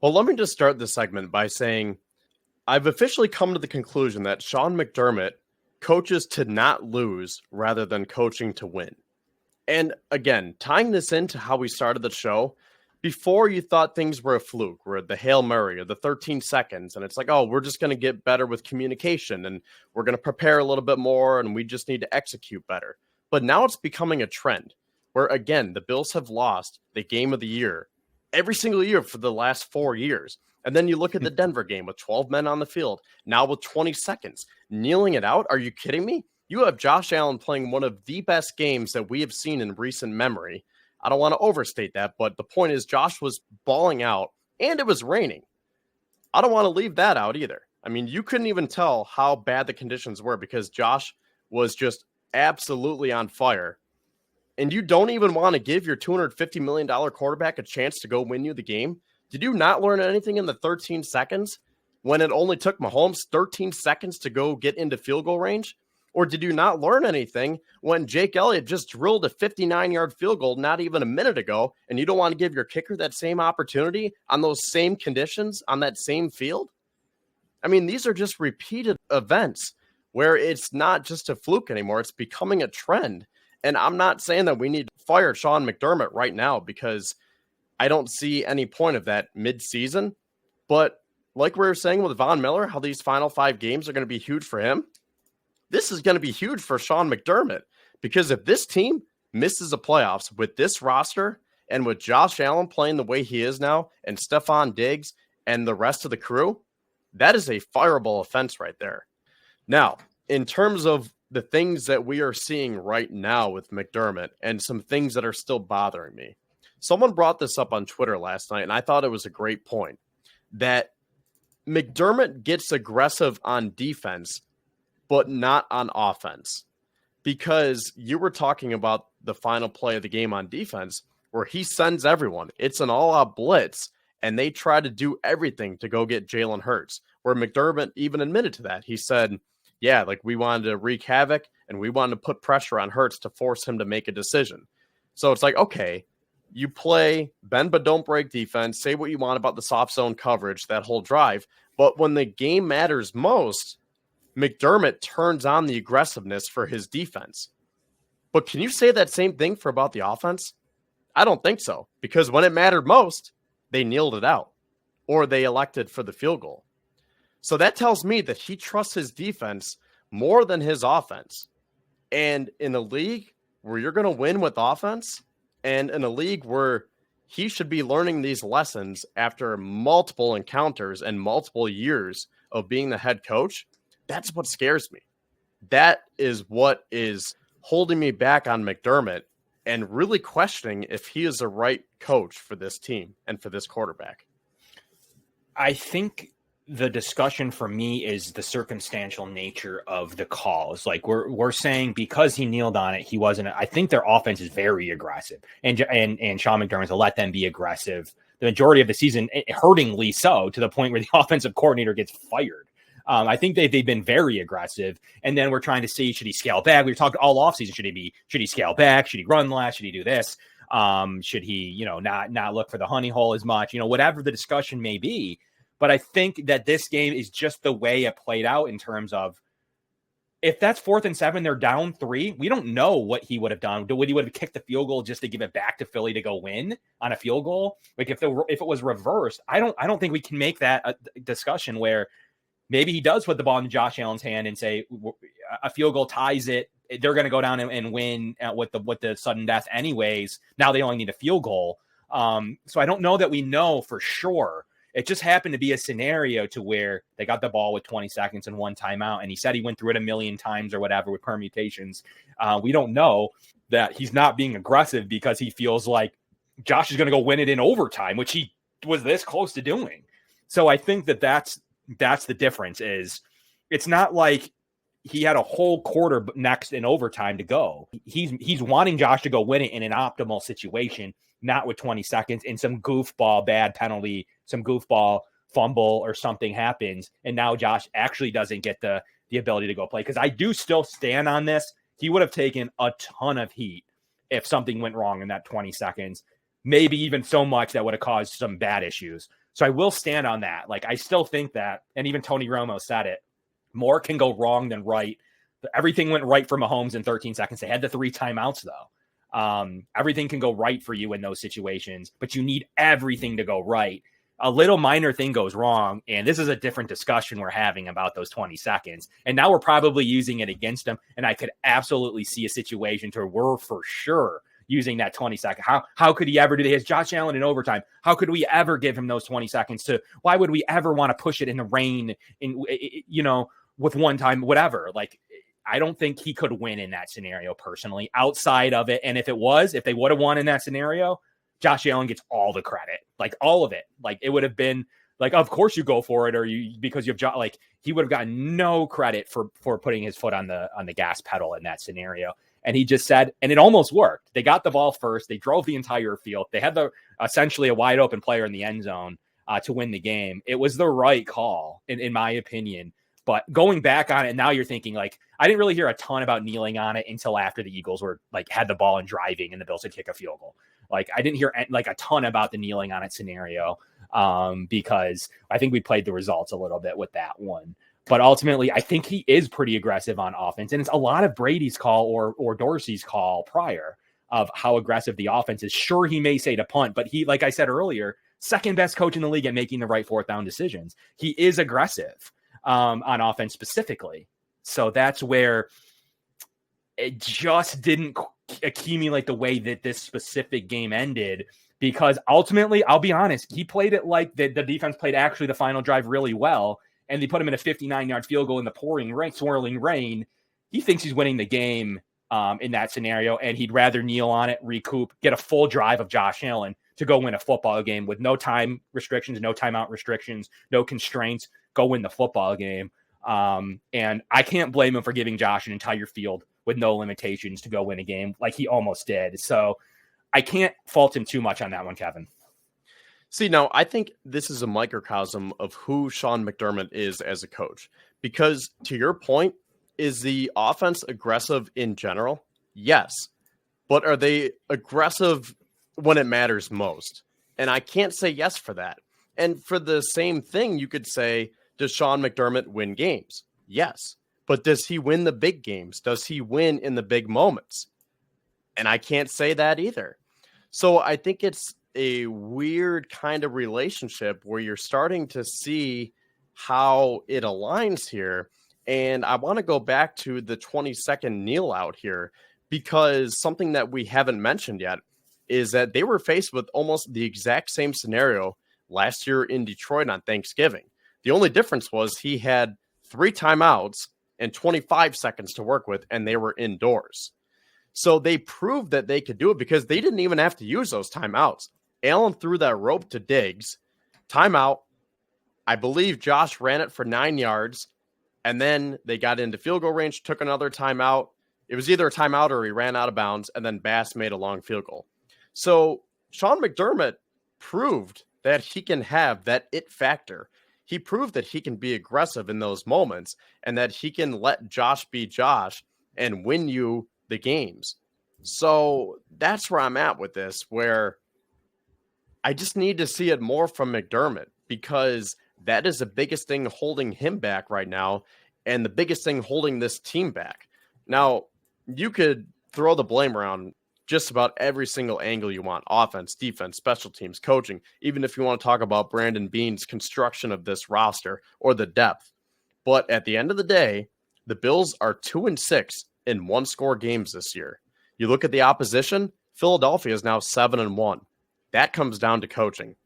Well, let me just start this segment by saying I've officially come to the conclusion that Sean McDermott coaches to not lose rather than coaching to win. And again, tying this into how we started the show, before you thought things were a fluke, or the Hail Mary, or the 13 seconds, and it's like, oh, we're just going to get better with communication, and we're going to prepare a little bit more, and we just need to execute better. But now it's becoming a trend where, again, the Bills have lost the game of the year every single year for the last 4 years. And then you look at the Denver game with 12 men on the field, now with 20 seconds, kneeling it out. Are you kidding me? You have Josh Allen playing one of the best games that we have seen in recent memory. I don't want to overstate that, but the point is Josh was balling out and it was raining. I don't want to leave that out either. I mean, you couldn't even tell how bad the conditions were because Josh was just absolutely on fire. And you don't even want to give your $250 million quarterback a chance to go win you the game. Did you not learn anything in the 13 seconds when it only took Mahomes 13 seconds to go get into field goal range? Or did you not learn anything when Jake Elliott just drilled a 59-yard field goal not even a minute ago, and you don't want to give your kicker that same opportunity on those same conditions on that same field? I mean, these are just repeated events where it's not just a fluke anymore. It's becoming a trend. And I'm not saying that we need to fire Sean McDermott right now because I don't see any point of that mid-season. But like we were saying with Von Miller, how these final 5 games are going to be huge for him, this is going to be huge for Sean McDermott, because if this team misses the playoffs with this roster and with Josh Allen playing the way he is now and Stephon Diggs and the rest of the crew, that is a fireable offense right there. Now, in terms of the things that we are seeing right now with McDermott and some things that are still bothering me, someone brought this up on Twitter last night, and I thought it was a great point, that McDermott gets aggressive on defense but not on offense, because you were talking about the final play of the game on defense where he sends everyone. It's an all-out blitz, and they try to do everything to go get Jalen Hurts, where McDermott even admitted to that. He said, yeah, like we wanted to wreak havoc, and we wanted to put pressure on Hurts to force him to make a decision. So it's like, okay, you play bend but don't break defense, say what you want about the soft zone coverage, that whole drive, but when the game matters most, McDermott turns on the aggressiveness for his defense. But can you say that same thing for about the offense? I don't think so, because when it mattered most, they kneeled it out or they elected for the field goal. So that tells me that he trusts his defense more than his offense. And in a league where you're going to win with offense, and in a league where he should be learning these lessons after multiple encounters and multiple years of being the head coach, that's what scares me. That is what is holding me back on McDermott and really questioning if he is the right coach for this team and for this quarterback. I think the discussion for me is the circumstantial nature of the calls. Like we're saying because he kneeled on it, he wasn't. I think their offense is very aggressive, and Sean McDermott to let them be aggressive the majority of the season, hurtingly so, to the point where the offensive coordinator gets fired. I think they've been very aggressive, and then we're trying to see, should he scale back? We've talked all offseason. Should he scale back? Should he run less? Should he do this? Should he, not look for the honey hole as much? Whatever the discussion may be. But I think that this game is just the way it played out in terms of, if that's 4th and 7, they're down 3. We don't know what he would have done. Would he would have kicked the field goal just to give it back to Philly to go win on a field goal? Like if it was reversed, I don't think we can make that a discussion where maybe he does put the ball in Josh Allen's hand and say a field goal ties it. They're going to go down and win with the sudden death anyways. Now they only need a field goal. So I don't know that we know for sure. It just happened to be a scenario to where they got the ball with 20 seconds and 1 timeout. And he said he went through it a million times or whatever with permutations. We don't know that he's not being aggressive because he feels like Josh is going to go win it in overtime, which he was this close to doing. So I think that's the difference. Is it's not like he had a whole quarter next in overtime to go. He's wanting Josh to go win it in an optimal situation, not with 20 seconds and some goofball bad penalty, some goofball fumble or something happens. And now Josh actually doesn't get the ability to go play. Because I do still stand on this. He would have taken a ton of heat if something went wrong in that 20 seconds, maybe even so much that would have caused some bad issues. So I will stand on that. Like, I still think that, and even Tony Romo said it, more can go wrong than right. Everything went right for Mahomes in 13 seconds. They had the 3 timeouts, though. Everything can go right for you in those situations, but you need everything to go right. A little minor thing goes wrong, and this is a different discussion we're having about those 20 seconds. And now we're probably using it against them, and I could absolutely see a situation to where we're for sure using that 20 seconds. How could he ever do that? He has Josh Allen in overtime. How could we ever give him those 20 seconds why would we ever want to push it in the rain with one time, whatever? Like, I don't think he could win in that scenario personally outside of it. And if they would have won in that scenario, Josh Allen gets all the credit, like all of it. Like, it would have been like, of course you go for it, because you have like, he would have gotten no credit for putting his foot on the gas pedal in that scenario. And he just said, and it almost worked. They got the ball first. They drove the entire field. They had essentially a wide open player in the end zone to win the game. It was the right call, in my opinion. But going back on it, now you're thinking, like, I didn't really hear a ton about kneeling on it until after the Eagles were like had the ball and driving, and the Bills had kick a field goal. Like, I didn't hear like a ton about the kneeling on it scenario because I think we played the results a little bit with that one. But ultimately, I think he is pretty aggressive on offense. And it's a lot of Brady's call or Dorsey's call prior of how aggressive the offense is. Sure, he may say to punt, but he, like I said earlier, second best coach in the league at making the right 4th down decisions. He is aggressive on offense specifically. So that's where it just didn't accumulate the way that this specific game ended. Because ultimately, I'll be honest, he played it like the defense played actually the final drive really well. And they put him in a 59-yard field goal in the pouring rain, swirling rain. He thinks he's winning the game in that scenario, and he'd rather kneel on it, recoup, get a full drive of Josh Allen to go win a football game with no time restrictions, no timeout restrictions, no constraints, go win the football game. And I can't blame him for giving Josh an entire field with no limitations to go win a game like he almost did. So I can't fault him too much on that one, Kevin. See, now I think this is a microcosm of who Sean McDermott is as a coach. Because to your point, is the offense aggressive in general? Yes. But are they aggressive when it matters most? And I can't say yes for that. And for the same thing, you could say, does Sean McDermott win games? Yes. But does he win the big games? Does he win in the big moments? And I can't say that either. So I think it's a weird kind of relationship where you're starting to see how it aligns here. And I want to go back to the 20-second kneel out here, because something that we haven't mentioned yet is that they were faced with almost the exact same scenario last year in Detroit on Thanksgiving. The only difference was he had 3 timeouts and 25 seconds to work with, and they were indoors. So they proved that they could do it because they didn't even have to use those timeouts. Allen threw that rope to Diggs, timeout. I believe Josh ran it for 9 yards, and then they got into field goal range, took another timeout. It was either a timeout or he ran out of bounds, and then Bass made a long field goal. So Sean McDermott proved that he can have that it factor. He proved that he can be aggressive in those moments and that he can let Josh be Josh and win you the games. So that's where I'm at with this, where I just need to see it more from McDermott, because that is the biggest thing holding him back right now and the biggest thing holding this team back. Now, you could throw the blame around just about every single angle you want: offense, defense, special teams, coaching, even if you want to talk about Brandon Beane's construction of this roster or the depth. But at the end of the day, the Bills are 2-6 in one-score games this year. You look at the opposition, Philadelphia is now 7-1. That comes down to coaching.